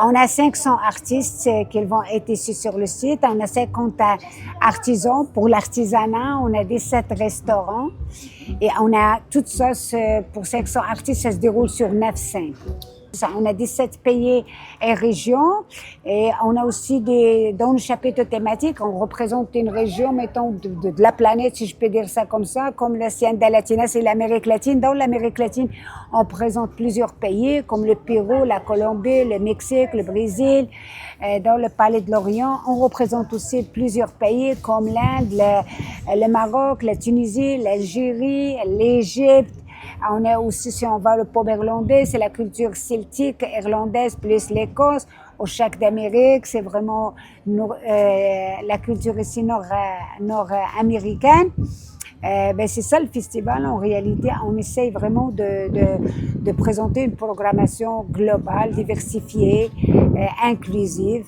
On a 500 artistes qui vont être ici sur le site. On a 50 artisans pour l'artisanat. On a 17 restaurants. Et on a tout ça pour 500 artistes. Ça se déroule sur 9 scènes. On a 17 pays et régions et on a aussi dans le chapitre thématique, on représente une région, mettons, de la planète, si je peux dire ça comme ça, comme la Hacienda Latina, c'est l'Amérique latine. Dans l'Amérique latine, on présente plusieurs pays, comme le Pérou, la Colombie, le Mexique, le Brésil. Dans le Palais de l'Orient, on représente aussi plusieurs pays, comme l'Inde, le Maroc, la Tunisie, l'Algérie, l'Égypte. On a aussi, si on va au peuple irlandais, c'est la culture celtique irlandaise plus l'Écosse. Au Chac d'Amérique, c'est vraiment la culture ici nord-américaine. C'est ça le festival. En réalité, on essaye vraiment de présenter une programmation globale, diversifiée, inclusive.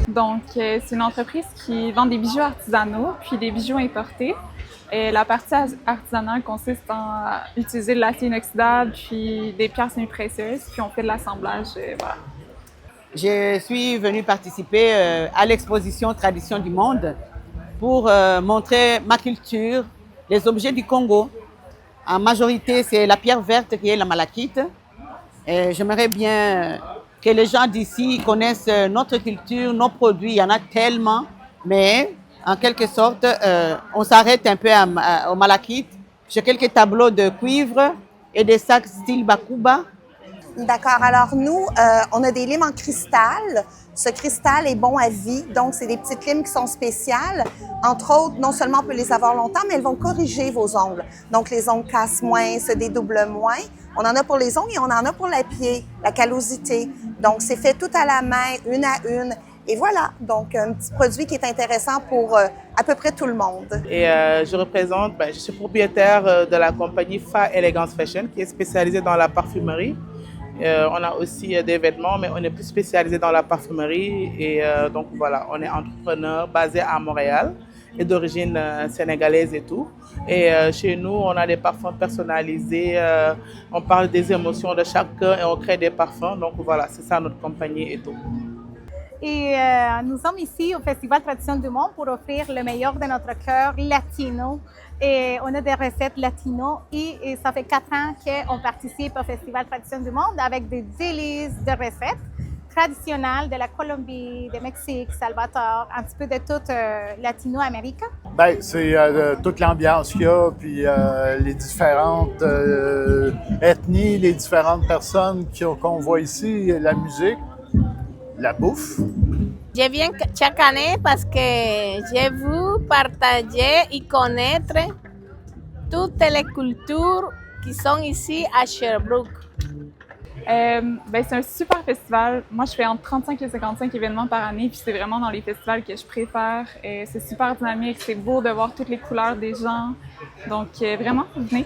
Donc, c'est une entreprise qui vend des bijoux artisanaux puis des bijoux importés. Et la partie artisanale consiste à utiliser de l'acier inoxydable puis des pierres semi-précieuses, puis on fait de l'assemblage. Voilà. Je suis venue participer à l'exposition Traditions du monde pour montrer ma culture, les objets du Congo. En majorité, c'est la pierre verte qui est la malachite. J'aimerais bien que les gens d'ici connaissent notre culture, nos produits. Il y en a tellement, mais en quelque sorte, on s'arrête un peu au malachite. J'ai quelques tableaux de cuivre et des sacs style Bakuba. D'accord. Alors nous, on a des limes en cristal. Ce cristal est bon à vie, donc c'est des petites limes qui sont spéciales. Entre autres, non seulement on peut les avoir longtemps, mais elles vont corriger vos ongles. Donc les ongles cassent moins, se dédoublent moins. On en a pour les ongles et on en a pour la pied, la callosité. Donc c'est fait tout à la main, une à une. Et voilà, donc un petit produit qui est intéressant pour à peu près tout le monde. Et je suis propriétaire de la compagnie Fa Elegance Fashion qui est spécialisée dans la parfumerie. On a aussi des vêtements, mais on est plus spécialisé dans la parfumerie. Et donc voilà, on est entrepreneur basé à Montréal et d'origine sénégalaise et tout. Et chez nous, on a des parfums personnalisés. On parle des émotions de chacun et on crée des parfums. Donc voilà, c'est ça notre compagnie et tout. Et nous sommes ici au Festival Tradition du Monde pour offrir le meilleur de notre cœur latino. Et on a des recettes latino et ça fait 4 ans qu'on participe au Festival Tradition du Monde avec des délices de recettes traditionnelles de la Colombie, du Mexique, Salvador, un petit peu de toute Latino-Amérique. C'est toute l'ambiance qu'il y a, puis les différentes ethnies, les différentes personnes qu'on voit ici, la musique. La bouffe. Je viens chaque année parce que je veux partager et connaître toutes les cultures qui sont ici à Sherbrooke. C'est un super festival. Moi, je fais entre 35 et 55 événements par année, puis c'est vraiment dans les festivals que je préfère. C'est super dynamique, c'est beau de voir toutes les couleurs des gens. Donc, vraiment, venez!